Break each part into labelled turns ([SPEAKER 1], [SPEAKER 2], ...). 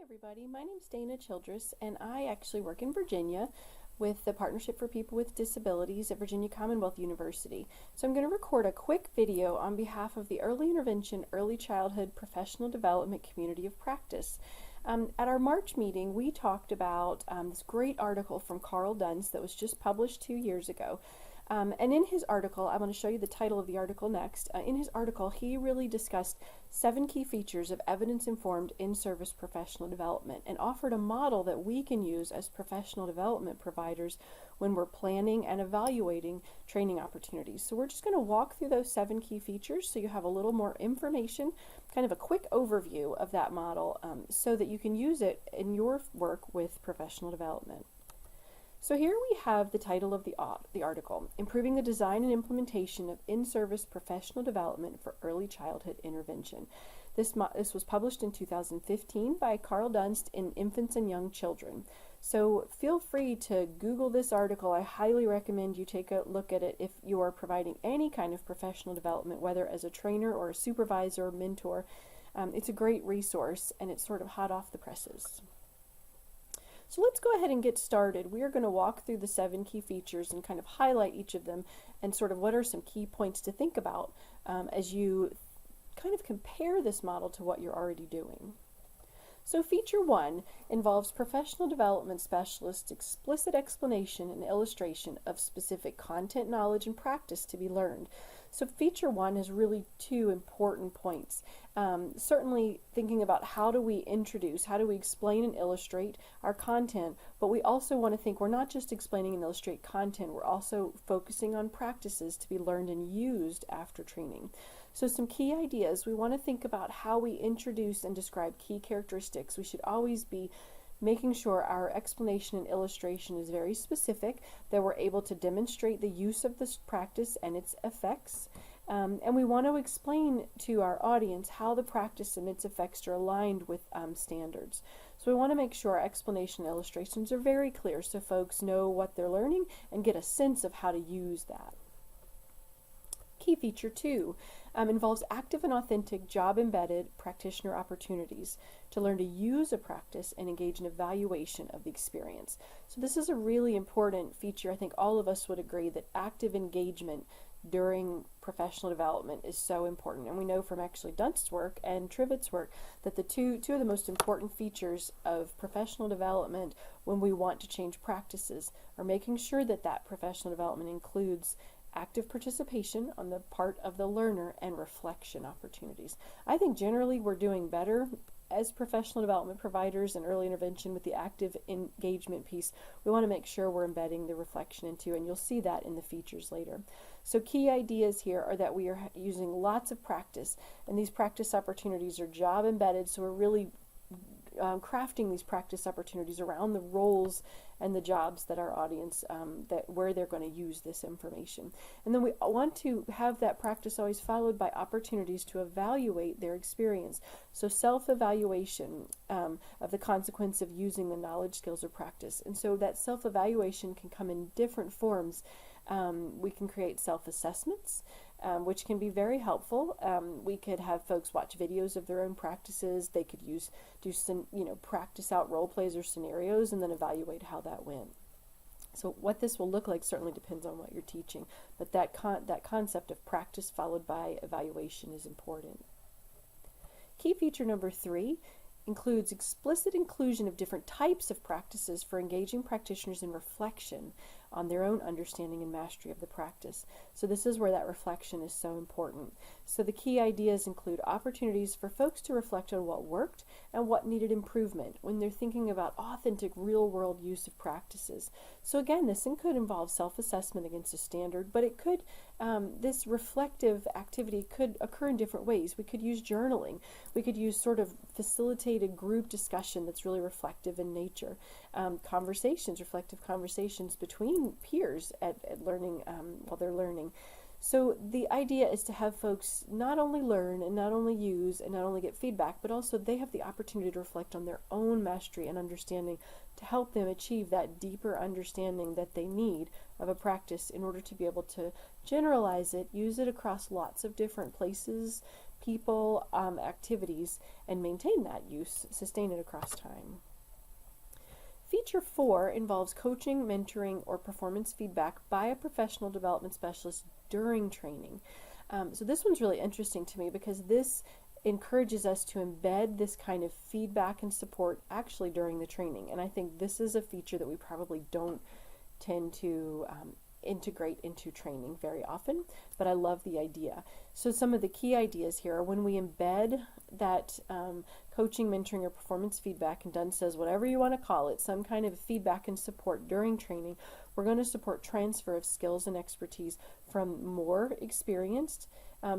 [SPEAKER 1] Everybody, my name's Dana Childress, and I actually work in Virginia with the Partnership for People with Disabilities at Virginia Commonwealth University. So I'm going to record a quick video on behalf of the Early Intervention, Early Childhood Professional Development Community of Practice. At our March meeting, we talked about this great article from Carl Dunst that was just published 2 years ago. And in his article, I'm going to show you the title of the article next. In his article, he really discussed 7 key features of evidence-informed in-service professional development and offered a model that we can use as professional development providers when we're planning and evaluating training opportunities. So we're just going to walk through those 7 key features so you have a little more information, kind of a quick overview of that model so that you can use it in your work with professional development. So here we have the title of the article, Improving the Design and Implementation of In-Service Professional Development for Early Childhood Intervention. This was published in 2015 by Carl Dunst in Infants and Young Children. So feel free to Google this article. I highly recommend you take a look at it if you are providing any kind of professional development, whether as a trainer or a supervisor or mentor. It's a great resource, and it's sort of hot off the presses. So let's go ahead and get started. We are going to walk through the 7 key features and kind of highlight each of them and sort of what are some key points to think about as you kind of compare this model to what you're already doing. So feature 1 involves professional development specialists' explicit explanation and illustration of specific content, knowledge, and practice to be learned. So feature 1 has really 2 important points. Certainly thinking about how do we introduce, how do we explain and illustrate our content, but we also want to think we're not just explaining and illustrate content, we're also focusing on practices to be learned and used after training. So some key ideas, we want to think about how we introduce and describe key characteristics. We should always be making sure our explanation and illustration is very specific, that we're able to demonstrate the use of this practice and its effects. And we want to explain to our audience how the practice and its effects are aligned with standards. So we want to make sure our explanation and illustrations are very clear so folks know what they're learning and get a sense of how to use that. Key feature 2 involves active and authentic job-embedded practitioner opportunities to learn to use a practice and engage in evaluation of the experience. So this is a really important feature. I think all of us would agree that active engagement during professional development is so important. And we know from actually Dunst's work and Trivett's work that the two of the most important features of professional development when we want to change practices are making sure that that professional development includes active participation on the part of the learner and reflection opportunities. I think generally we're doing better as professional development providers and early intervention with the active engagement piece. We want to make sure we're embedding the reflection into, and you'll see that in the features later. So key ideas here are that we are using lots of practice, and these practice opportunities are job embedded, so we're really crafting these practice opportunities around the roles and the jobs that our audience, where they're going to use this information. And then we want to have that practice always followed by opportunities to evaluate their experience. So self-evaluation of the consequence of using the knowledge, skills, or practice. And so that self-evaluation can come in different forms. We can create self-assessments, which can be very helpful. We could have folks watch videos of their own practices. They could do some, practice out role plays or scenarios and then evaluate how that went. So what this will look like certainly depends on what you're teaching, but that concept of practice followed by evaluation is important. Key feature number 3 includes explicit inclusion of different types of practices for engaging practitioners in reflection on their own understanding and mastery of the practice. So this is where that reflection is so important. So the key ideas include opportunities for folks to reflect on what worked and what needed improvement when they're thinking about authentic real-world use of practices. So again, this could involve self-assessment against a standard, but it could, this reflective activity could occur in different ways. We could use journaling. We could use sort of facilitated group discussion that's really reflective in nature. Reflective conversations between peers at learning while they're learning. So the idea is to have folks not only learn and not only use and not only get feedback, but also they have the opportunity to reflect on their own mastery and understanding to help them achieve that deeper understanding that they need of a practice in order to be able to generalize it, use it across lots of different places, people, activities, and maintain that use, sustain it across time. Feature 4 involves coaching, mentoring, or performance feedback by a professional development specialist during training. So this one's really interesting to me because this encourages us to embed this kind of feedback and support actually during the training. And I think this is a feature that we probably don't tend to integrate into training very often, but I love the idea. So some of the key ideas here are when we embed that coaching, mentoring, or performance feedback, and Dunst says whatever you want to call it, some kind of feedback and support during training, we're going to support transfer of skills and expertise from more experienced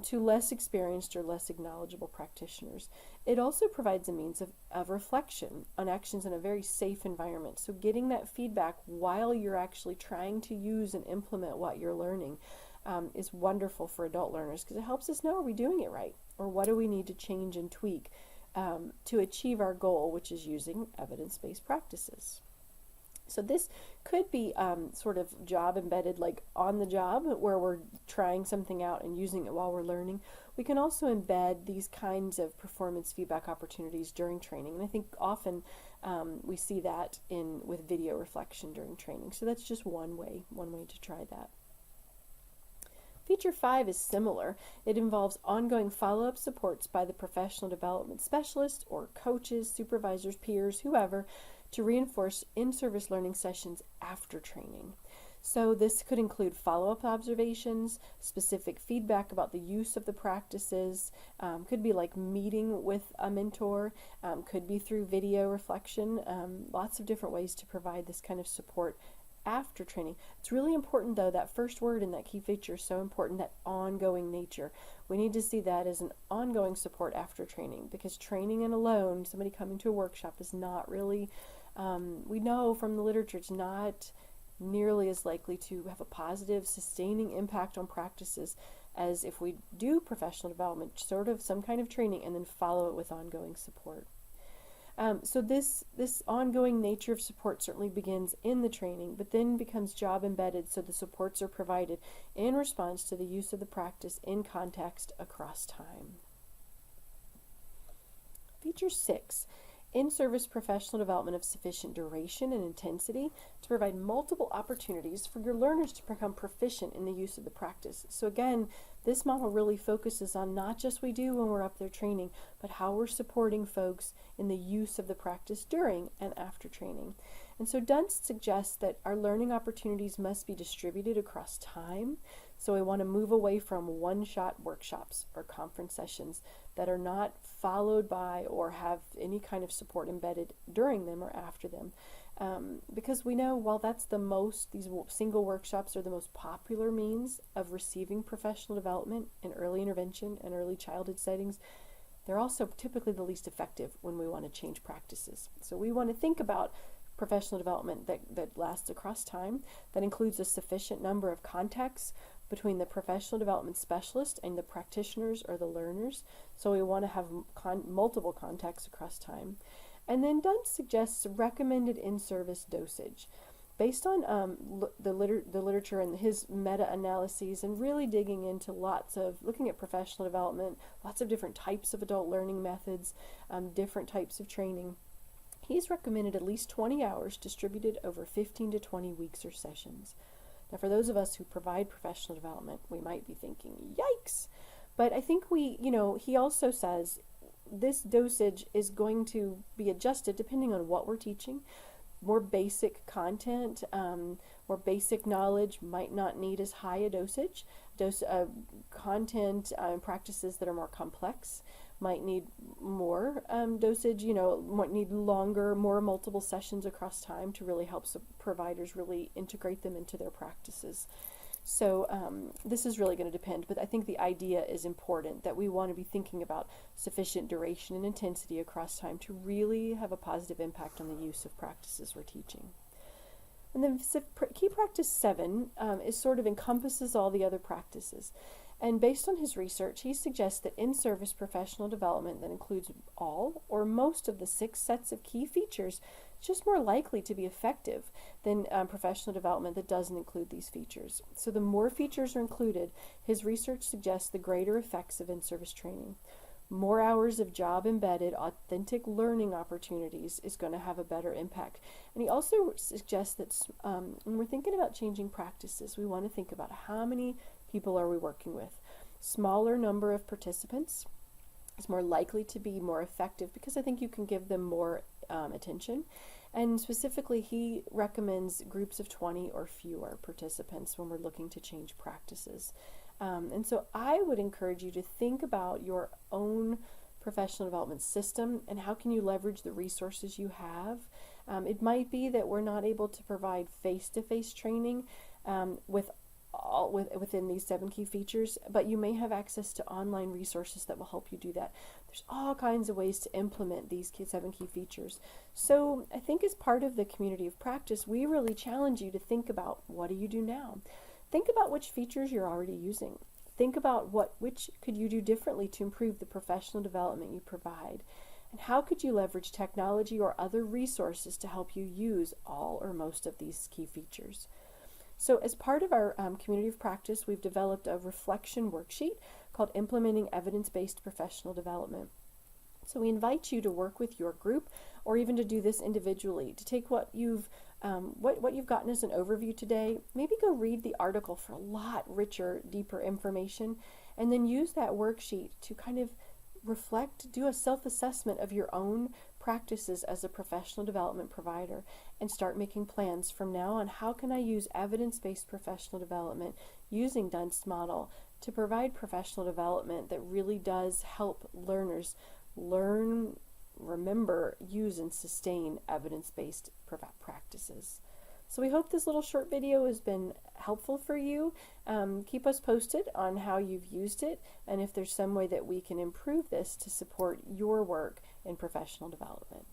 [SPEAKER 1] to less experienced or less knowledgeable practitioners. It also provides a means of reflection on actions in a very safe environment. So getting that feedback while you're actually trying to use and implement what you're learning is wonderful for adult learners because it helps us know, are we doing it right? Or what do we need to change and tweak to achieve our goal, which is using evidence-based practices. So this could be sort of job embedded, like on the job, where we're trying something out and using it while we're learning. We can also embed these kinds of performance feedback opportunities during training, and I think often we see that with video reflection during training. So that's just one way to try that. Feature 5 is similar. It involves ongoing follow-up supports by the professional development specialist or coaches, supervisors, peers, whoever, to reinforce in-service learning sessions after training. So this could include follow-up observations, specific feedback about the use of the practices, could be like meeting with a mentor, could be through video reflection, lots of different ways to provide this kind of support after training. It's really important though, that first word in that key feature is so important, that ongoing nature. We need to see that as an ongoing support after training, because training and alone, somebody coming to a workshop is not really, we know from the literature, it's not nearly as likely to have a positive, sustaining impact on practices as if we do professional development, sort of some kind of training, and then follow it with ongoing support. So this ongoing nature of support certainly begins in the training, but then becomes job embedded, so the supports are provided in response to the use of the practice in context across time. Feature 6. In-service professional development of sufficient duration and intensity to provide multiple opportunities for your learners to become proficient in the use of the practice. So again, this model really focuses on not just we do when we're up there training, but how we're supporting folks in the use of the practice during and after training. And so Dunst suggests that our learning opportunities must be distributed across time. So we want to move away from one-shot workshops or conference sessions that are not followed by or have any kind of support embedded during them or after them. Because we know while that's these single workshops are the most popular means of receiving professional development in early intervention and early childhood settings, they're also typically the least effective when we want to change practices. So we want to think about professional development that lasts across time, that includes a sufficient number of contacts between the professional development specialist and the practitioners or the learners. So we want to have multiple contacts across time. And then Dunst suggests recommended in-service dosage. Based on the literature and his meta-analyses and really digging into looking at professional development, lots of different types of adult learning methods, different types of training, he's recommended at least 20 hours distributed over 15 to 20 weeks or sessions. Now, for those of us who provide professional development, we might be thinking, yikes! But I think he also says this dosage is going to be adjusted depending on what we're teaching. More basic content, more basic knowledge might not need as high a dosage. Content and practices that are more complex might need more dosage, might need longer, more multiple sessions across time to really help providers really integrate them into their practices. So this is really going to depend, but I think the idea is important, that we want to be thinking about sufficient duration and intensity across time to really have a positive impact on the use of practices we're teaching. And then key practice 7 is sort of encompasses all the other practices. And based on his research, he suggests that in-service professional development that includes all or most of the 6 sets of key features just more likely to be effective than professional development that doesn't include these features. So the more features are included, his research suggests the greater effects of in-service training. More hours of job-embedded, authentic learning opportunities is going to have a better impact. And he also suggests that when we're thinking about changing practices, we want to think about how many people are we working with. Smaller number of participants is more likely to be more effective because I think you can give them more attention. And specifically, he recommends groups of 20 or fewer participants when we're looking to change practices. And so I would encourage you to think about your own professional development system and how can you leverage the resources you have. It might be that we're not able to provide face-to-face training within these 7 key features, but you may have access to online resources that will help you do that. There's all kinds of ways to implement these 7 key features. So I think as part of the community of practice, we really challenge you to think about, what do you do now? Think about which features you're already using. Think about which could you do differently to improve the professional development you provide. And how could you leverage technology or other resources to help you use all or most of these key features? So as part of our community of practice, we've developed a reflection worksheet called Implementing Evidence-Based Professional Development. So we invite you to work with your group or even to do this individually, to take what you've gotten as an overview today, maybe go read the article for a lot richer, deeper information, and then use that worksheet to kind of reflect, do a self-assessment of your own practices as a professional development provider, and start making plans from now on. How can I use evidence-based professional development using Dunst model to provide professional development that really does help learners learn, remember, use, and sustain evidence-based practices. So we hope this little short video has been helpful for you. Keep us posted on how you've used it and if there's some way that we can improve this to support your work in professional development.